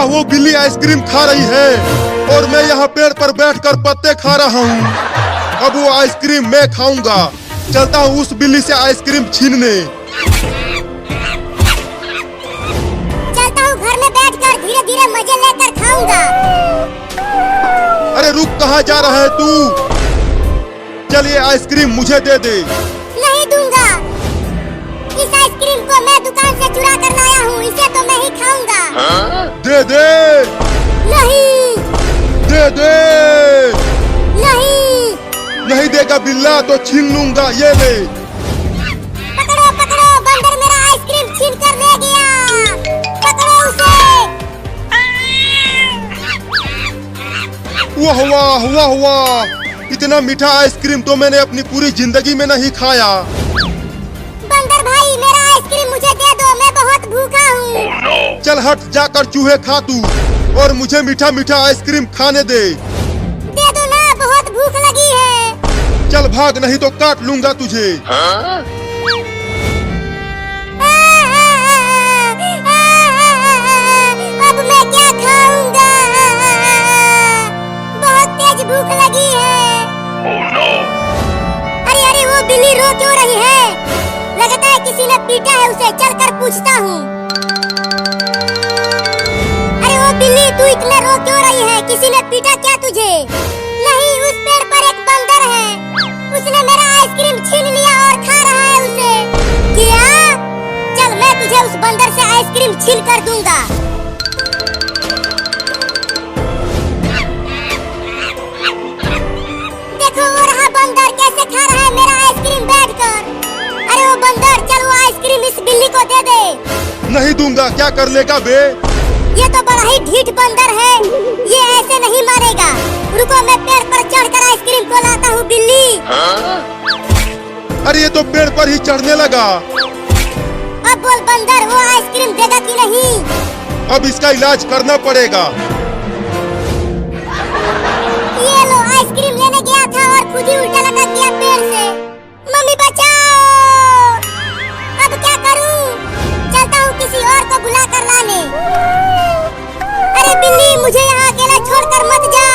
वो बिल्ली आइसक्रीम खा रही है और मैं यहाँ पेड़ पर बैठकर पत्ते खा रहा हूँ। अब वो आइसक्रीम मैं खाऊंगा। चलता हूँ उस बिल्ली से आइसक्रीम छीनने। चलता हूँ घर में बैठकर धीरे धीरे मजे लेकर खाऊंगा। अरे रुक, कहाँ जा रहा है तू? चलिए आइसक्रीम मुझे दे दे। नहीं दूंगा। इस आइसक्रीम को मैं दुकान से चुरा कर लाया हूँ, इसे तो मैं ही खाऊंगा। दे दे। नहीं। दे दे। नहीं। नहीं देगा बिल्ला तो छीन लूंगा। ये ले। पकड़ो पकड़ो, बंदर मेरा आइसक्रीम छीन कर ले गया। पकड़ो उसे। वाह वाह वाह वाह, इतना मीठा आइसक्रीम तो मैंने अपनी पूरी जिंदगी में नहीं खाया। बंदर भाई, मेरा आइसक्रीम मुझे दे दो, मैं बहुत भूखा हूँ। चल हट, जाकर चूहे खा तू और मुझे मीठा मीठा आइसक्रीम खाने दे। दे दो ना, बहुत भूख लगी है। चल भाग, नहीं तो काट लूंगा तुझे। अब मैं क्या खाऊंगा? बहुत तेज भूख लगी है। अरे अरे, वो बिल्ली रो क्यों रही है? लगता है किसी ने पीटा है उसे। चलकर पूछता हूँ। अरे वो बिल्ली, तू इतना रो क्यों रही है? किसी ने पीटा क्या तुझे? नहीं, उस पेड़ पर एक बंदर है, उसने मेरा आइसक्रीम छीन लिया और खा रहा है उसे। क्या? चल मैं तुझे उस बंदर से आइसक्रीम छीन कर दूंगा। देखो वो रहा बंदर, कैसे खा रहा है मेरा आइसक्रीम बैठकर। अरे वो बंदर, चल वो आइसक्रीम इस बिल्ली को दे दे। नहीं दूंगा। क्या कर लेगा बे? ये तो बड़ा ही ढीठ बंदर है, ये ऐसे नहीं मारेगा। रुको, मैं पेड़ पर चढ़कर आइसक्रीम को लाता हूँ। बिल्ली। अरे ये तो पेड़ पर ही चढ़ने लगा। अब बोल बंदर, वो आइसक्रीम देगा कि नहीं? अब इसका इलाज करना पड़ेगा। ये लो, आइसक्रीम लेने गया था और खुद ही उल्टा लटक गया पेड़ से। मम्मी बचाओ। अब क्या करूं? चलता हूँ किसी और को बुला कर लाने। अरे बिल्ली, मुझे यहाँ अकेला छोड़कर मत जा।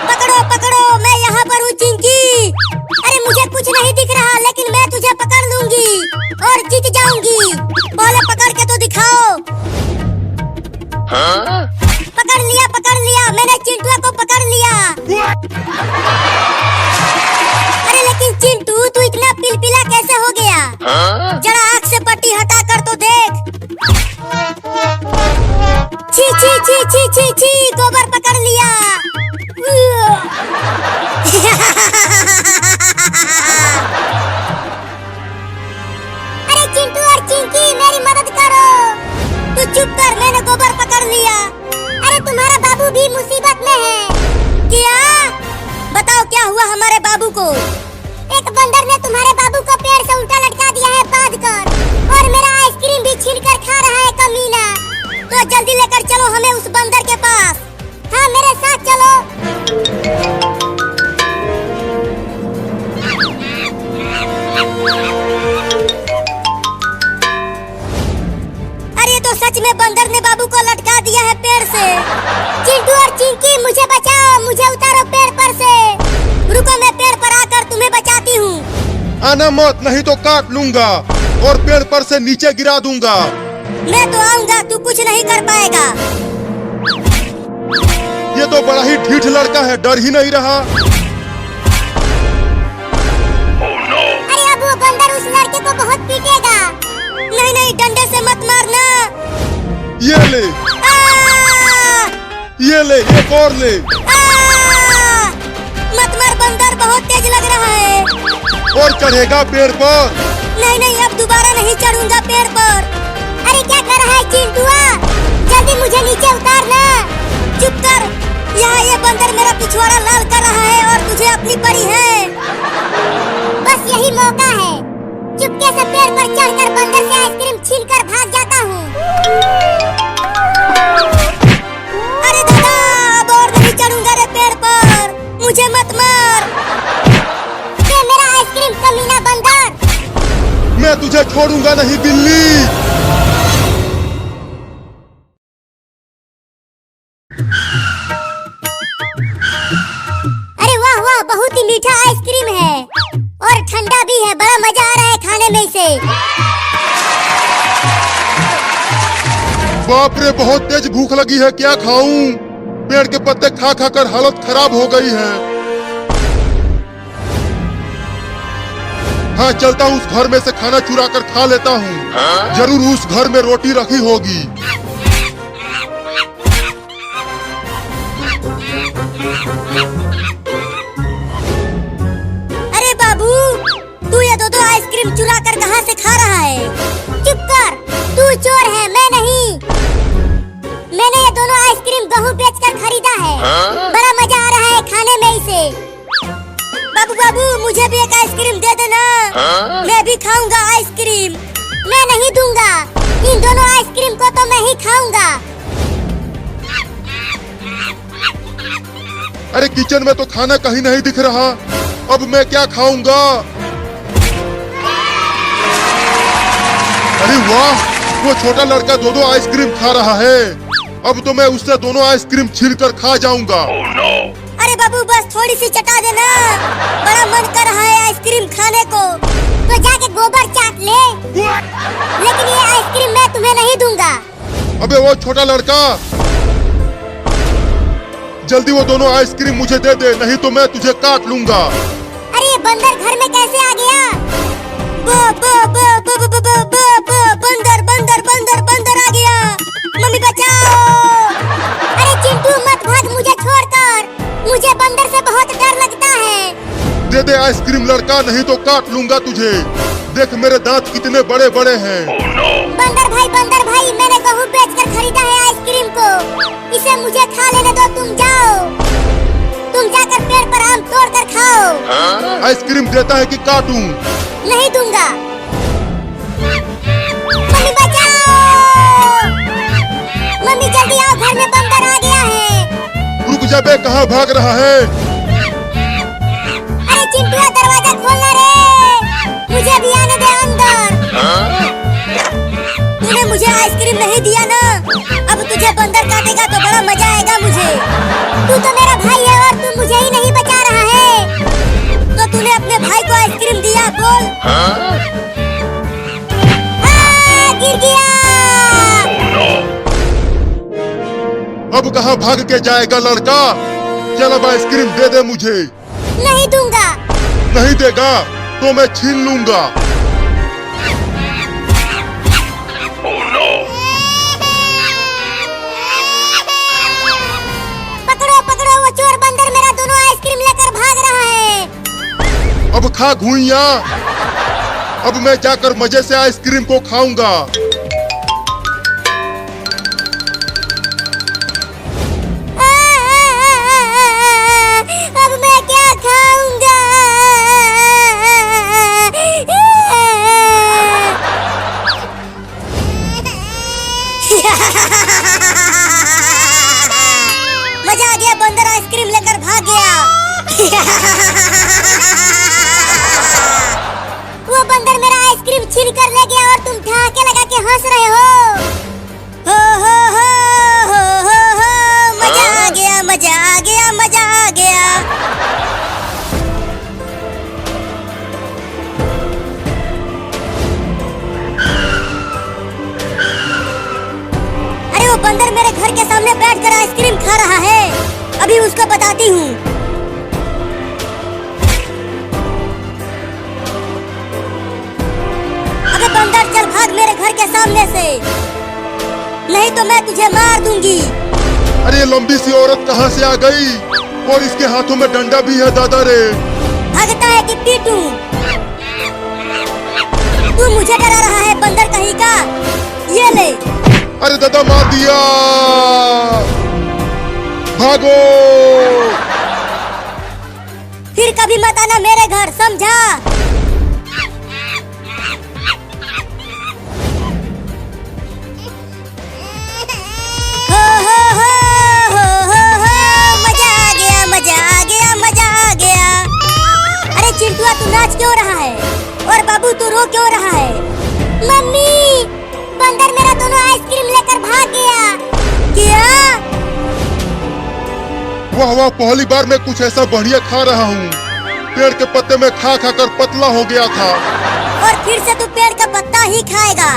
पकड़ो पकड़ो, मैं यहाँ पर हूँ चिंकी। अरे मुझे कुछ नहीं दिख रहा, लेकिन मैं तुझे पकड़ लूंगी और जीत जाऊंगी। पहले पकड़ के तो दिखाओ। पकड़ लिया, मैंने चिंटुआ को पकड़ लिया। अरे लेकिन चिंटू, तू इतना पिलपिला कैसे हो गया? जरा आँख से पट्टी हटा कर तो देख। छी छी छी छी छी छी, गोबर पकड़ लिया। अरे चिंटू और चिंकी, मेरी मदद करो। तू चुप कर, मैंने गोबर पकड़ लिया। अरे तुम्हारा बाबू भी मुसीबत में है। क्या? बताओ क्या हुआ हमारे बाबू को? एक बंदर ने तुम्हारे बाबू को पेड़ से उल्टा लटका दिया है बांधकर, और मेरा आइसक्रीम भी छीन कर खा रहा है कमीना। तो जल्दी लेकर चलो हमें उस बंदर के पास। हाँ, मेरे साथ चलो। अरे तो सच में बंदर ने बाबू को लटका दिया है पेड़ से। चिंटू और चिंकी, मुझे बचाओ, मुझे उतारो पेड़ पर से। रुको, मैं पेड़ पर आकर तुम्हें बचाती हूँ। आना मत, नहीं तो काट लूंगा और पेड़ पर से नीचे गिरा दूंगा। मैं तो आऊंगा, तू कुछ नहीं कर पाएगा। ये तो बड़ा ही ढीठ लड़का है, डर ही नहीं रहा। अरे अब वो बंदर उस लड़के को बहुत पीटेगा। नहीं नहीं, डंडे से मत मारना। ये ले। ये ले, एक और ले। मत मार बंदर, बहुत तेज लग रहा है। और चढ़ेगा पेड़ पर? नहीं नहीं, अब दोबारा नहीं चढ़ूंगा पेड़ पर। अरे क्या कर रहा है चिंटुआ? जल्दी मुझे नीचे उतारना। चुप कर, यहाँ ये बंदर मेरा पिछवाड़ा लाल कर रहा है और तुझे अपनी पड़ी है। बस यही मौका है, चुपके से पेड़ पर चढ़कर बंदर से आइसक्रीम छीनकर भाग जाता हूँ। अरे दादा, अब और नहीं चढ़ूंगा रे पेड़ पर, मुझे मत मार। ये मेरा आइसक्रीम कमीना बंदर। मैं तुझे छोड़ूंगा नहीं बिल्ली। मीठा आइसक्रीम है और ठंडा भी है। बड़ा मजा आ रहा है खाने में इसे। बाप रे, बहुत तेज भूख लगी है, क्या खाऊं? पेड़ के पत्ते खा खा कर हालत खराब हो गई है। हाँ, चलता हूँ, उस घर में से खाना चुरा कर खा लेता हूँ। जरूर उस घर में रोटी रखी होगी। अरे बाबू, तू ये दो आइसक्रीम चुरा कर कहाँ से खा रहा है? चुप कर, तू चोर है, मैं नहीं। मैंने ये दोनों आइसक्रीम गेहूं बेचकर खरीदा है। बड़ा मजा आ रहा है खाने में इसे। बाबू बाबू, मुझे भी एक आइसक्रीम दे देना। मैं भी खाऊंगा आइसक्रीम। मैं नहीं दूंगा, इन दोनों आइसक्रीम को तो मैं ही खाऊंगा। अरे किचन में तो खाना कहीं नहीं दिख रहा, अब मैं क्या खाऊंगा? अरे वाह, वो छोटा लड़का दो आइसक्रीम खा रहा है। अब तो मैं उससे दोनों आइसक्रीम छील कर खा जाऊंगा। अरे बाबू, बस थोड़ी सी चटा देना, बड़ा मन कर रहा है आइसक्रीम खाने को। तो जाके गोबर चाट ले। लेकिन ये आइसक्रीम मैं तुम्हें नहीं दूंगा। अबे वो छोटा लड़का, जल्दी वो दोनों आइसक्रीम मुझे दे दे, नहीं तो मैं तुझे काट लूंगा। अरे ये बंदर घर में कैसे आ गया? बंदर बंदर बंदर बंदर आ गया। मम्मी बचाओ। अरे चिंटू, मत भाग मुझे छोड़कर, मुझे बंदर से बहुत डर लगता है। दे दे आइसक्रीम लड़का, नहीं तो काट लूंगा तुझे। देख मेरे दांत कितने बड़े बड़े हैं। बंदर भाई, मैंने गेहूं बेचकर खरीदा है आइसक्रीम को। इसे मुझे खा लेने दो। तुम जाओ, तुम जाकर पेड़ पर आम तोड़ कर खाओ। आइसक्रीम देता है कि काटूं? नहीं दूंगा। मम्मी बचाओ। मम्मी जल्दी आओ, घर में बंदर आ गया है। रुक जा बे, कहाँ भाग रहा है? अरे चिंटुआ, दरवाजा खोलना रे, मुझे भी आने दे अंदर। तूने मुझे आइसक्रीम नहीं दिया ना, अब तुझे बंदर काटेगा तो बड़ा मजा आएगा मुझे। तू तो मेरा भाई है और तू मुझे ही नहीं बचा रहा है। तो तूने अपने भाई को आइसक्रीम दिया, बोल। गिर गया। अब कहाँ भाग के जाएगा लड़का? चल अब आइसक्रीम दे दे मुझे। नहीं दूंगा। नहीं देगा तो मैं छीन लूंगा। पकड़ो पकड़ो, वो चोर बंदर मेरा दोनों आइसक्रीम लेकर भाग रहा है। अब खा घुइया। अब मैं जाकर मजे से आइसक्रीम को खाऊंगा। अब मैं क्या खाऊंगा? मजा आ गया, बंदर आइसक्रीम लेकर भाग गया। वो बंदर मेरा आइसक्रीम छीन कर ले गया और तुम ठहाके लगा के हंस रहे हो। मजा आ गया, मजा आ गया, मजा आ गया। अरे वो बंदर मेरे घर के सामने बैठकर आइसक्रीम खा रहा है, अभी उसको बताती हूँ। अबे बंदर, चल भाग मेरे घर के सामने से, नहीं तो मैं तुझे मार दूंगी। अरे ये लंबी सी औरत कहाँ से आ गई और इसके हाथों में डंडा भी है? दादा रे, भागता है कि पीटूं? तू मुझे डरा रहा है बंदर कहीं का? ये ले। अरे दादा, मार दिया। भागो। फिर कभी मत आना मेरे घर, समझा? मजा आ गया, मजा आ गया, मजा आ गया। अरे चिंटुआ, तू नाच क्यों रहा है? और बाबू, तू रो क्यों रहा है? मम्मी, बंदर मेरा दोनों आइसक्रीम लेकर भाग गया। क्या? वाह वाह, पहली बार मैं कुछ ऐसा बढ़िया खा रहा हूँ। पेड़ के पत्ते में खा खा कर पतला हो गया था। और फिर से तू पेड़ का पत्ता ही खाएगा।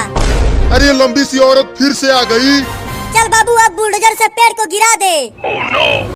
अरे लंबी सी औरत फिर से आ गई। चल बाबू अब बुलडोजर से पेड़ को गिरा दे।